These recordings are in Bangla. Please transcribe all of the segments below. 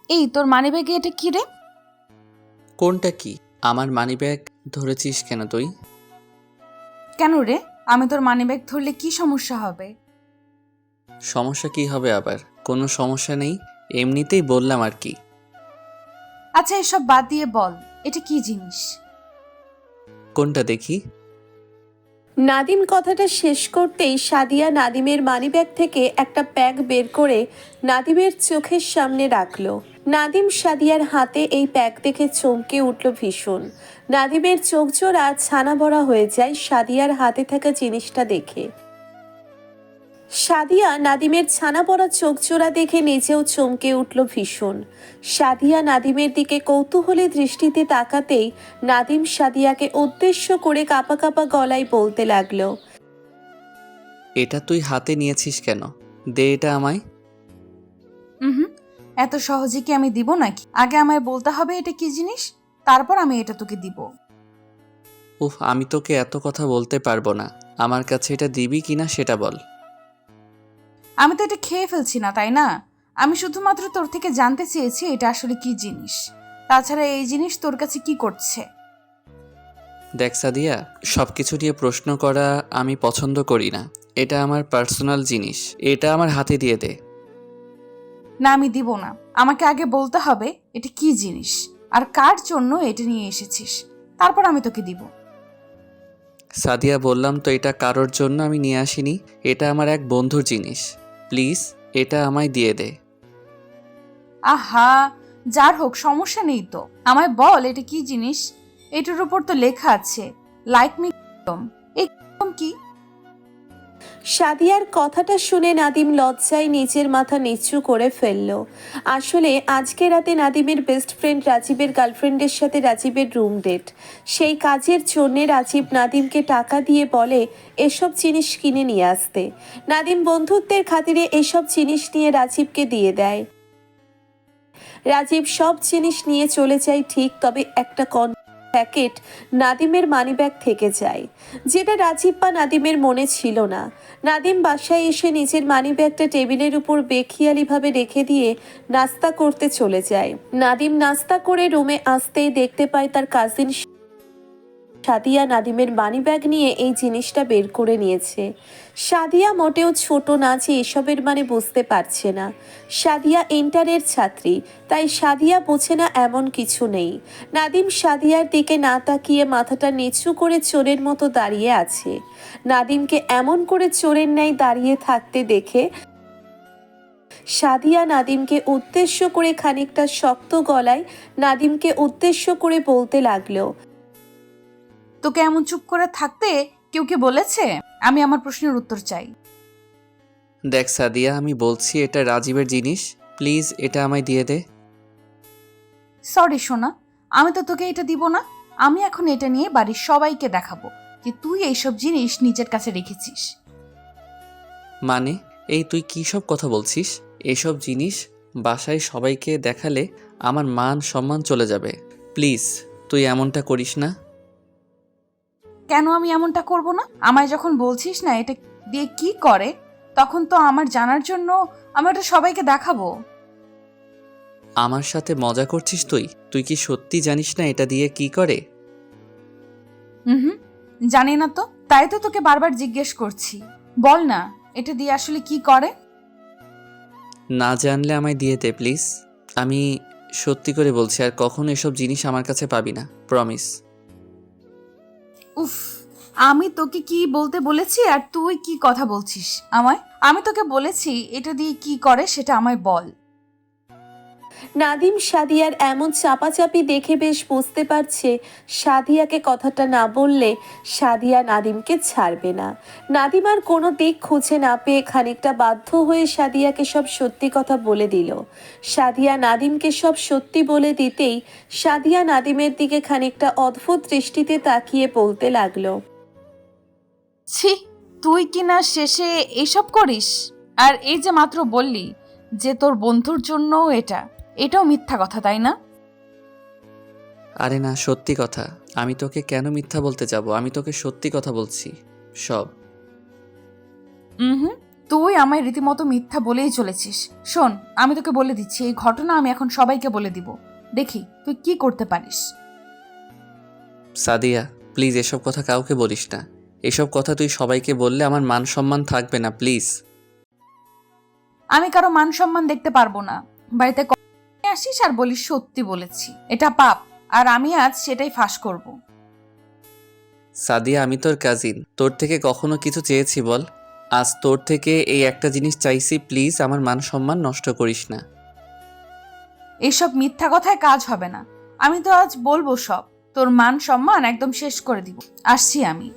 এই তোর মানিব্যাগে এটা কি রে? কোনটা কি? আমার মানিব্যাগ ধরেছিস কেন তুই? কেন রে? আমি তোর মানিব্যাগ ধরলে কি সমস্যা হবে? সমস্যা কি হবে আবার? কোনো সমস্যা নেই, এমনিতেই বললাম আর কি। আচ্ছা এসব বাদ দিয়ে বল, এটা কি জিনিস? কোনটা দেখি? নাদিম কথাটা শেষ করতেই সাদিয়া নাদিমের মানিব্যাগ থেকে একটা ব্যাগ বের করে নাদিমের চোখের সামনে রাখলো। নাদিম সাদিয়ার হাতে এই ব্যাগ দেখে চমকে উঠল ভীষণ। নাদিমের চোখ জোড়া ছানা ভরা হয়ে যায় সাদিয়ার হাতে থাকা জিনিসটা দেখে। সাদিয়া নাদিমের ছানা পড়া চোখ জোড়া দেখে নিজেও চমকে উঠল ভীষণ। সাদিয়া নাদিমের দিকে কৌতূহলী দৃষ্টিতে তাকাতেই নাদিম সাদিয়াকে উদ্দেশ্য করে কাঁপা কাঁপা গলায় বলতে লাগলো। এটা তুই হাতে নিয়েছিস কেন? দে এটা আমায়। হুম, এত সহজে কি আমি দিব নাকি? আগে আমায় বলতে হবে এটা কি জিনিস, তারপর আমি এটা তোকে দিব। উফ, আমি তোকে এত কথা বলতে পারবো না। আমার কাছে এটা দিবি কিনা সেটা বল। আমি তো এটা খেয়ে ফেলছি না, তাই না? আমি শুধুমাত্র তোর থেকে জানতে চেয়েছি এটা আসলে কি জিনিস। তাছাড়া এই জিনিস তোর কাছে কি করছে? দেখ সাদিয়া, সব কিছু নিয়ে প্রশ্ন করা আমি পছন্দ করি না। এটা আমার পার্সোনাল জিনিস, এটা আমার হাতে দিয়ে দে। না, আমি দিব না। আমাকে আগে বলতে হবে এটা কি জিনিস আর কার জন্য এটা নিয়ে এসেছিস, তারপর আমি তোকে দিব। সাদিয়া, বললাম তো এটা কারোর জন্য আমি নিয়ে আসিনি। এটা আমার এক বন্ধুর জিনিস। প্লিজ এটা আমায় দিয়ে দে। আহা, যার হোক সমস্যা নেই তো, আমায় বল এটা কি জিনিস। এটার উপর তো লেখা আছে লাইক মি। এই কি? সাদিয়ার কথাটা শুনে নাদিম লজ্জায় নিচের মাথা নিচু করে ফেলল। আসলে আজকে রাতে নাদিমের বেস্ট ফ্রেন্ড রাজীবের গার্লফ্রেন্ডের সাথে রাজীবের রুম ডেট। সেই কাজের জন্যে রাজীব নাদিমকে টাকা দিয়ে বলে এসব জিনিস কিনে নিয়ে আসতে। নাদিম বন্ধুত্বের খাতিরে এসব জিনিস নিয়ে রাজীবকে দিয়ে দেয়। রাজীব সব জিনিস নিয়ে চলে যায় ঠিক, তবে একটা প্যাকেট নাদিমের মানিব্যাগ থেকে যায়, যেটা রাজীব বা নাদিমের মনে ছিল না। নাদিম বাসায় এসে নিজের মানিব্যাগটা টেবিলের উপর বেখিয়ালিভাবে রেখে দিয়ে নাস্তা করতে চলে যায়। নাদিম নাস্তা করে রুমে আসতেই দেখতে পায় তার কাজিন সাদিয়া নাদিমের মানিব্যাগ নিয়ে এই জিনিসটা বের করে নিয়েছে। সাদিয়া মোটেও ছোট না যে এসবের মানে বুঝতে পারছে না। সাদিয়া ইন্টারের ছাত্রী, তাই সাদিয়া বোঝে না এমন কিছু নেই। নাদিম সাদিয়ার দিকে না তাকিয়ে মাথাটা নিচু করে চোরের মতো দাঁড়িয়ে আছে। নাদিমকে এমন করে চোরের ন্যায় দাঁড়িয়ে থাকতে দেখে সাদিয়া নাদিমকে উদ্দেশ্য করে খানিকটা শক্ত গলায় নাদিমকে উদ্দেশ্য করে বলতে লাগলো। তোকে এমন চুপ করে থাকতে কেউ কি বলেছে? আমি আমার প্রশ্নের উত্তর চাই। দেখ সাদিয়া, আমি বলছি এটা রাজীবের জিনিস। প্লিজ এটা আমায় দিয়ে দে। সরি সোনা, আমি তো তোকে এটা দিব না। আমি এখন এটা নিয়ে বাড়ির সবাইকে দেখাবো যে তুই এইসব জিনিস নিজের কাছে রেখেছিস। মানে, এই তুই কী সব কথা বলছিস? এসব জিনিস বাসায় সবাইকে দেখালে আমার মান সম্মান চলে যাবে। প্লিজ তুই এমনটা করিস না। কেন আমি এমনটা করব না? আমায় যখন বলছিস না এটা দিয়ে কি করে, তখন তো আমার জানার জন্য আমি ওটা সবাইকে দেখাবো। আমার সাথে মজা করছিস তুই? তুই কি সত্যি জানিস না এটা দিয়ে কি করে? হুম, জানি না তো, তাই তো তোকে বারবার জিজ্ঞেস করছি। বল না এটা দিয়ে আসলে কি করে। না জানলে আমায় দিয়ে দে প্লিজ। আমি সত্যি করে বলছি, আর কখনো এসব জিনিস আমার কাছে পাবি না, প্রমিস। উফ, আমি তোকে কি বলতে বলেছি আর তুই কি কথা বলছিস আমায়? আমি তোকে বলেছি এটা দিয়ে কি করে সেটা আমায় বল। নাদিম সাদিয়ার এমন চাপাচাপি দেখে বেশ বুঝতে পারছে সাদিয়াকে কথাটা না বললে সাদিয়া নাদিমকে ছাড়বে না। নাদিম আর কোনো দিক খুঁজে না পেয়ে খানিকটা বাধ্য হয়ে সাদিয়াকে সব সত্যি কথা বলে দিল। সাদিয়া নাদিমকে সব সত্যি বলে দিতেই সাদিয়া নাদিমের দিকে খানিকটা অদ্ভুত দৃষ্টিতে তাকিয়ে বলতে লাগলো। ছি, তুই কি না শেষে এইসব করিস? আর এই যে মাত্র বললি যে তোর বন্ধুর জন্য এটাও মিথ্যা কথা, তাই না? আরে না, সত্যি কথা। আমি তোকে কেন মিথ্যা বলতে যাব? আমি তোকে সত্যি কথা বলছি সব। হুম, তুই আমায় রীতিমতো মিথ্যা বলেই চলেছিস। শোন, আমি তোকে বলে দিচ্ছি, এই ঘটনা আমি এখন সবাইকে বলে দিব। দেখি তুই কি করতে পারিস। সাদিয়া প্লিজ এসব কথা কাউকে বলিস না। এসব কথা তুই সবাইকে বললে আমার মান সম্মান থাকবে না, প্লিজ। আমি কারো মান সম্মান দেখতে পারবো না। বাড়িতে আসিস আর বলিস সত্যি বলেছি, এটা পাপ। আর আমি আজ সেটাই ফাঁস করব। সাদিয়া আমি তোর কাজিন, তোর থেকে কখনো কিছু চেয়েছি বল? আজ তোর থেকে এই একটা জিনিস চাইছি, প্লিজ আমার মান সম্মান নষ্ট করিস না। এইসব মিথ্যা কথায় কাজ হবে না। আমি তো আজ বলবো সব, তোর মান সম্মান একদম শেষ করে দিব। আসছি আমি।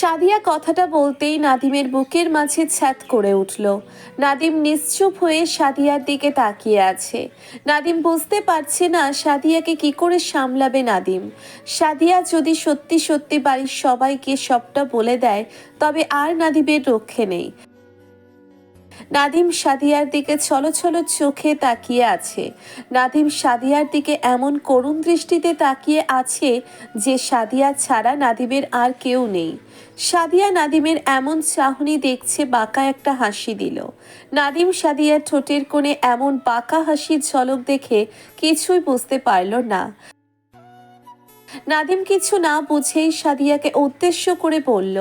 সাদিয়া কথাটা বলতেই নাদিমের বুকের মাঝে ছ্যাদ করে উঠল। নাদিম নিশ্চুপ হয়ে সাদিয়ার দিকে তাকিয়ে আছে। নাদিম বুঝতে পারছে না সাদিয়াকে কি করে সামলাবে নাদিম। সাদিয়া যদি সত্যি সত্যি বাড়ির সবাইকে সবটা বলে দেয় তবে আর নাদিমের রক্ষে নেই। নাদিম সাদিয়ার দিকে ছলছল চোখে তাকিয়ে আছে। নাদিম সাদিয়ার দিকে এমন করুণ দৃষ্টিতে তাকিয়ে আছে যে সাদিয়া ছাড়া নাদিমের আর কেউ নেই। সাদিয়া নাদিমের এমন চাহনি দেখছে, বাঁকা একটা হাসি দিল। নাদিম সাদিয়ার ঠোঁটের কোণে এমন বাঁকা হাসির ঝলক দেখে কিছুই বুঝতে পারল না। নাদিম কিছু না বুঝেই সাদিয়াকে উদ্দেশ্য করে বলল,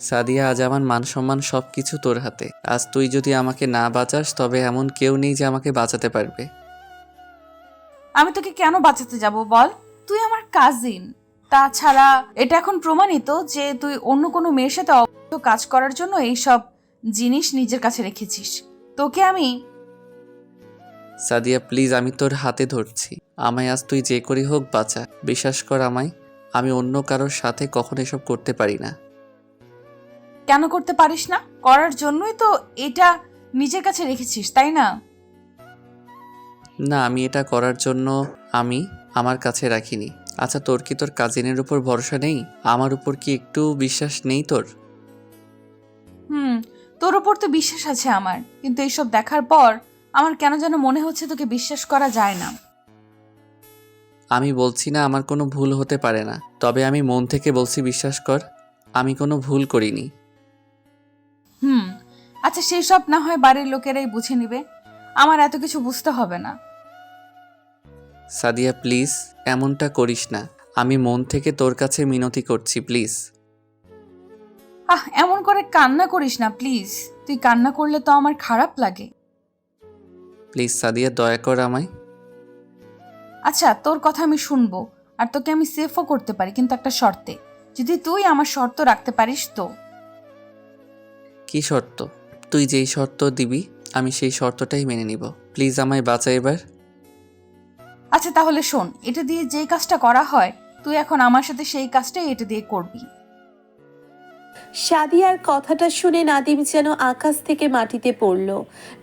সাদিয়া আজ আমার মান সম্মান সব কিছু তোর হাতে। আজ তুই যদি আমাকে না বাঁচাস তবে এমন কেউ নেই যে আমাকে বাঁচাতে পারবে। আমি তোকে কেন বাঁচাতে যাব বল? তুই আমার কাজিন। তাছাড়া এটা এখন প্রমাণিত যে তুই অন্য কোনো মেয়ের সাথে অবৈধ কাজ করার জন্য এইসব জিনিস নিজের কাছে রেখেছিস। তোকে আমি সাদিয়া প্লিজ আমি তোর হাতে ধরছি, আমায় আজ তুই যে করি হোক বাঁচা। বিশ্বাস কর আমায়, আমি অন্য কারোর সাথে কখনো এসব করতে পারি না। কেন করতে পারিস না? করার জন্যই তো এটা নিজের কাছে রেখেছিস, তাই না? না, আমি এটা করার জন্য আমি আমার কাছে রাখিনি। আচ্ছা তোর কি তোর কাজিনের উপর ভরসা নেই? আমার উপর কি একটু বিশ্বাস নেই তোর? তোর ওপর তো বিশ্বাস আছে আমার, কিন্তু এইসব দেখার পর আমার কেন যেন মনে হচ্ছে তোকে বিশ্বাস করা যায় না। আমি বলছি না আমার কোনো ভুল হতে পারে না, তবে আমি মন থেকে বলছি বিশ্বাস কর, আমি কোনো ভুল করিনি। আচ্ছা সেই সব না হয় বাড়ির লোকেরাই বুঝে নিবে, আমার এত কিছু বুঝতে হবে না। সাদিয়া প্লিজ এমনটা করিস না, আমি মন থেকে তোর কাছে মিনতি করছি প্লিজ। এমন করে কান্না করিস না প্লিজ। তুই কান্না করলে তো আমার খারাপ লাগে। প্লিজ সাদিয়া দয়া কর আমায়। আচ্ছা তোর কথা আমি শুনবো, আর তোকে আমি সেফও করতে পারি, কিন্তু একটা শর্তে। যদি তুই আমার শর্ত রাখতে পারিস তো। কি শর্ত? তুই যেই শর্ত দিবি আমি সেই শর্তটাই মেনে নিব। প্লিজ আমায় বাঁচা এবার। আচ্ছা তাহলে শোন, এটা দিয়ে যেই কাজটা করা হয় তুই এখন আমার সাথে সেই কাজটাই এটা দিয়ে করবি। সাদিয়ার কথাটা শুনে নাদিম যেন আকাশ থেকে মাটিতে পড়ল।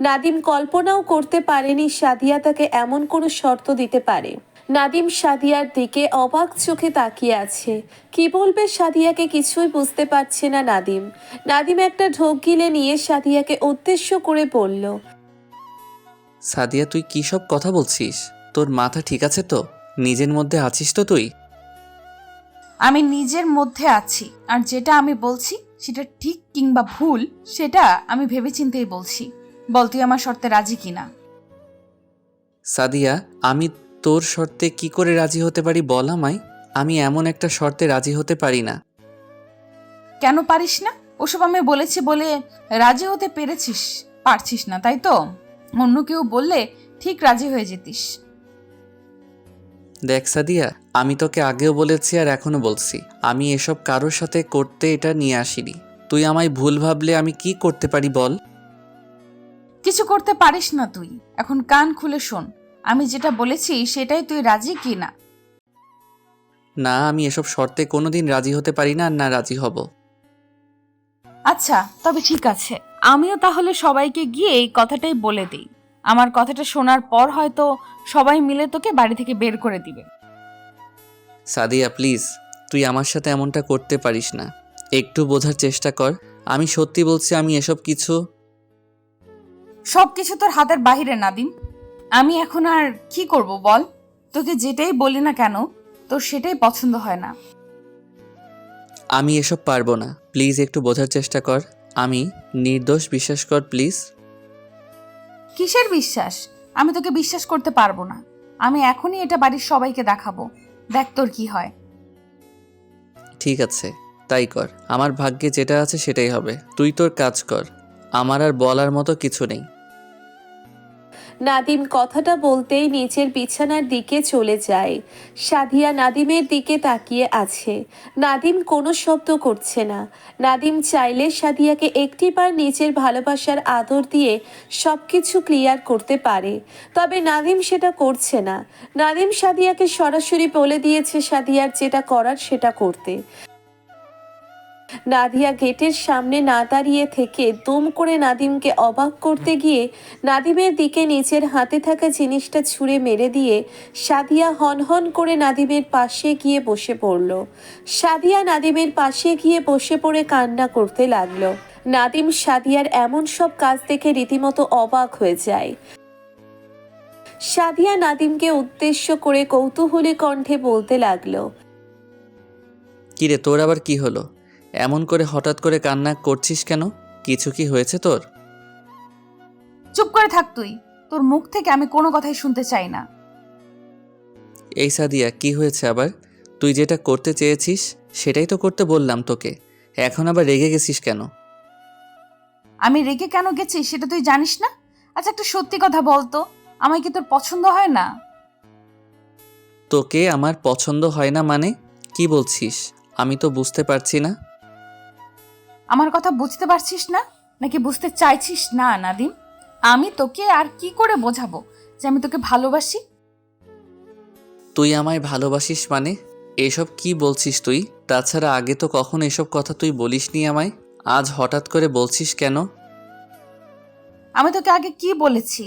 নাদিম কল্পনাও করতে পারেনি সাদিয়া তাকে এমন কোনো শর্ত দিতে পারে। নাদিম সাদিয়ার দিকে অবাক চোখে তাকিয়ে আছে। কি বলবে সাদিয়াকে কিছুই বুঝতে পারছে না নাদিম। নাদিম একটা ঢোক গিলে নিয়ে সাদিয়াকে উদ্দেশ্য করে বলল, সাদিয়া তুই কী সব কথা বলছিস? তোর মাথা ঠিক আছে তো? নিজের মধ্যে আছিস তো তুই? আমি নিজের মধ্যে আছি, আর যেটা আমি বলছি সেটা ঠিক কিংবা ভুল সেটা আমি ভেবেচিন্তেই বলছি। বল তুই আমার শর্তে রাজি কিনা? সাদিয়া আমি তোর শর্তে কি করে রাজি হতে পারি বল আমায়। আমি এমন একটা শর্তে রাজি হতে পারি না। কেন পারিস না? ওসব আমি বলেছি বলে রাজি হতে পেরেছিস? পারছিস না তাই তো? অন্য কেউ বললে ঠিক রাজি হয়ে যেতিস। দেখ সাদিয়া, আমি তোকে আগেও বলেছি আর এখনো বলছি, আমি এসব কারোর সাথে করতে এটা নিয়ে আসিনি। তুই আমায় ভুল ভাবলে আমি কি করতে পারি বল? কিছু করতে পারিস না তুই। এখন কান খুলে শোন, আমি যেটা বলেছি সেটাই তুই রাজি কিনা। না, আমি এসব শর্তে কোনোদিন রাজি হতে পারি না, আর না রাজি হব। আচ্ছা তবে ঠিক আছে, আমিও তাহলে সবাইকে গিয়ে এই কথাটাই বলে দিই। আমার কথাটা শোনার পর হয়তো সবাই মিলে তোকে বাড়ি থেকে বের করে দিবে। সাদিয়া প্লিজ, তুই আমার সাথে এমনটা করতে পারিস না। একটু বোঝার চেষ্টা কর। আমি সত্যি বলছি, আমি এসব কিছু সবকিছু তোর হাতের বাহিরে নাদিম। আমি এখন আর কি করব বল? তোকে যেটাই বলি না কেন তোর সেটাই পছন্দ হয় না। আমি এসব পারবো না। প্লিজ একটু বোঝার চেষ্টা কর। আমি নির্দোষ, বিশ্বাস কর প্লিজ। কিসের বিশ্বাস? আমি তোকে বিশ্বাস করতে পারবো না। আমি এখনই এটা বাড়ির সবাইকে দেখাবো। দেখ তোর কি হয়। ঠিক আছে, তাই কর। আমার ভাগ্যে যেটা আছে সেটাই হবে। তুই তোর কাজ কর, আমার আর বলার মতো কিছু নেই। নাদিম কথাটা বলতেই নিচের বিছানার দিকে চলে যায়। সাদিয়া নাদিমের দিকে তাকিয়ে আছে। নাদিম কোনো শব্দ করছে না। নাদিম চাইলে সাদিয়াকে একটিবার নিজের ভালোবাসার আদর দিয়ে সবকিছু ক্লিয়ার করতে পারে, তবে নাদিম সেটা করছে না। নাদিম সাদিয়াকে সরাসরি বলে দিয়েছে সাদিয়ার যেটা করার সেটা করতে। নাদিয়া গেটের সামনে না দাঁড়িয়ে থেকে দুম করে নাদিমকে অবাক করতে গিয়ে নাদিমের দিকে নিজের হাতে থাকা জিনিসটা ছুঁড়ে মেরে দিয়ে সাদিয়া হনহন করে নাদিমের পাশে গিয়ে বসে পড়ল। সাদিয়া নাদিমের পাশে গিয়ে বসে পড়ে কান্না করতে লাগলো। নাদিম সাদিয়ার এমন সব কাজ দেখে রীতিমতো অবাক হয়ে যায়। সাদিয়া নাদিমকে উদ্দেশ্য করে কৌতূহলী কণ্ঠে বলতে লাগলো, কিরে, তোর আবার কি হলো? এমন করে হঠাৎ করে কান্না করছিস কেন? কিছু কি হয়েছে তোর? চুপ করে থাক তুই। তোর মুখ থেকে আমি কোনো কথাই শুনতে চাই না। এই সাদিয়া, কি হয়েছে আবার? তুই যেটা করতে চেয়েছিস সেটাই তো করতে বললাম তোকে, এখন আবার রেগে গেছিস কেন? আমি রেগে কেন গেছি সেটা তুই জানিস না? আচ্ছা, একটা সত্যি কথা বলতো, আমায় কি তোর পছন্দ হয় না? তোকে আমার পছন্দ হয় না মানে? কি বলছিস? আমি তো বুঝতে পারছি না। আমার কথা বুঝতে পারছিস না নাকি বুঝতে চাইছিস না নাদিম? আমি তোকে আর কি করে বোঝাবো যে আমি তোকে ভালোবাসি? তুই আমায় ভালোবাসিস মানে? এসব কি বলছিস তুই? তাছাড়া আগে তো কখনো এসব কথা তুই বলিসনি আমায়, আজ হঠাৎ করে বলছিস কেন? আমি তোকে আগে কি বলেছি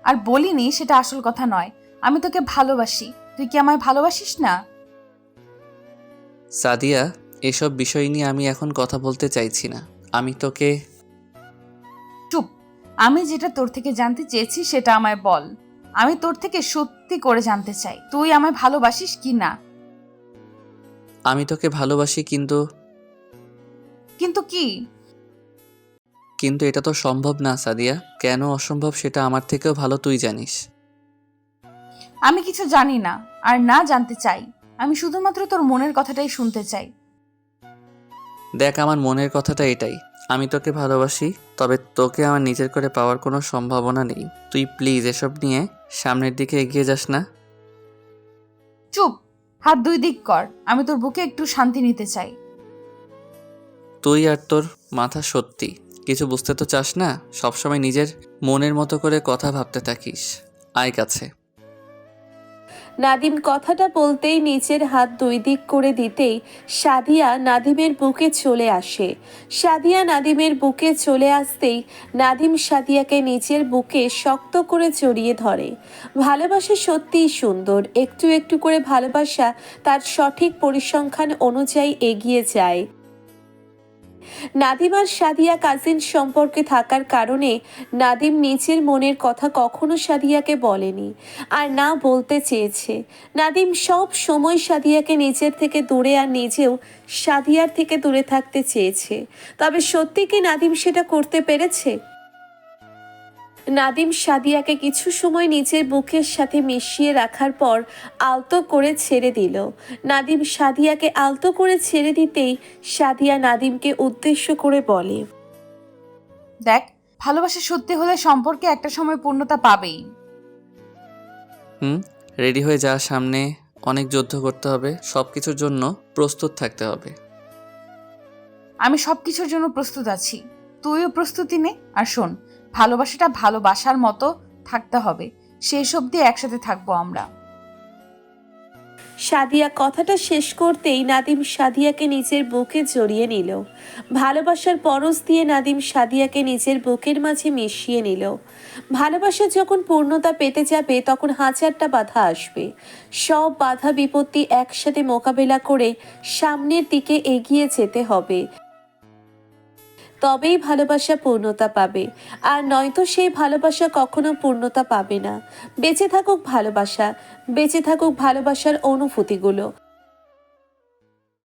আর বলিনি সেটা আসল কথা নয়। আমি তোকে ভালোবাসি। তুই কি আমায় ভালোবাসিস না? সাদিয়া, এসব বিষয় নিয়ে আমি এখন কথা বলতে চাইছি না। আমি তোকে... চুপ। আমি যেটা তোর থেকে জানতে চেয়েছি সেটা আমায় বল। আমি তোর থেকে সত্যি করে জানতে চাই তুই আমায় ভালোবাসিস কি না। আমি তোকে ভালোবাসি, কিন্তু... কিন্তু কি? কিন্তু এটা তো সম্ভব না সাদিয়া। কেন অসম্ভব সেটা আমার থেকেও ভালো তুই জানিস। আমি কিছু জানি না আর না জানতে চাই। আমি শুধুমাত্র তোর মনের কথাটাই শুনতে চাই। দেখ, আমার মনের কথাটা এটাই, আমি তোকে ভালোবাসি, তবে তোকে আমার নিজের করে পাওয়ার কোনো সম্ভাবনা নেই। তুই প্লিজ এসব নিয়ে সামনের দিকে এগিয়ে যাস না। চুপ। হাত দুই দিক কর। আমি তোর বুকে একটু শান্তি নিতে চাই। তুই আর তোর মাথা সত্যি কিছু বুঝতে তো চাস না, সবসময় নিজের মনের মতো করে কথা ভাবতে থাকিস। আয় কাছে। নাদিম কথাটা বলতেই নিচের হাত দুই দিক করে দিতেই সাদিয়া নাদিমের বুকে চলে আসে। সাদিয়া নাদিমের বুকে চলে আসতেই নাদিম সাদিয়াকে নিচের বুকে শক্ত করে জড়িয়ে ধরে। ভালোবাসা সত্যিই সুন্দর। একটু একটু করে ভালোবাসা তার সঠিক পরিসংখ্যান অনুযায়ী এগিয়ে যায়। নাদিম আর সাদিয়া কাজিন সম্পর্কে থাকার কারণে নাদিম নিজের মনের কথা কখনো সাদিয়াকে বলেনি আর না বলতে চেয়েছে। নাদিম সব সময় সাদিয়াকে নিজের থেকে দূরে আর নিজেও সাদিয়ার থেকে দূরে থাকতে চেয়েছে, তবে সত্যি কি নাদিম সেটা করতে পেরেছে? নাদিম সাদিয়াকে কিছু সময় নিজের বুকের সাথে মিশিয়ে রাখার পর আলতো করে ছেড়ে দিল। নাদিম সাদিয়াকে আলতো করে ছেড়ে দিতেই সাদিয়া নাদিমকে উদ্দেশ্য করে বলে, দেখ, ভালোবাসা সত্যি হলে সম্পর্কে একটা সময় পূর্ণতা পাবেই। রেডি হয়ে যা, সামনে অনেক যুদ্ধ করতে হবে, সব কিছুর জন্য প্রস্তুত থাকতে হবে। আমি সবকিছুর জন্য প্রস্তুত আছি। তুইও প্রস্তুতি নে। আর শোন, ভালোবাসাটা ভালোবাসার মতো থাকতে হবে। শেষ অবধি একসাথে থাকবো আমরা। সাদিয়া কথাটা শেষ করতেই নাদিম সাদিয়াকে নিজের বুকে জড়িয়ে নিল। ভালোবাসার পরশ দিয়ে নাদিম সাদিয়াকে নিজের বুকের মাঝে মিশিয়ে নিল। ভালোবাসা যখন পূর্ণতা পেতে যাবে তখন হাজারটা বাধা আসবে। সব বাধা বিপত্তি একসাথে মোকাবেলা করে সামনের দিকে এগিয়ে যেতে হবে, তবেই ভালোবাসা পূর্ণতা পাবে। আর নয়তো সেই ভালোবাসা কখনো পূর্ণতা পাবে না। বেঁচে থাকুক ভালোবাসা, বেঁচে থাকুক ভালোবাসার অনুভূতিগুলো।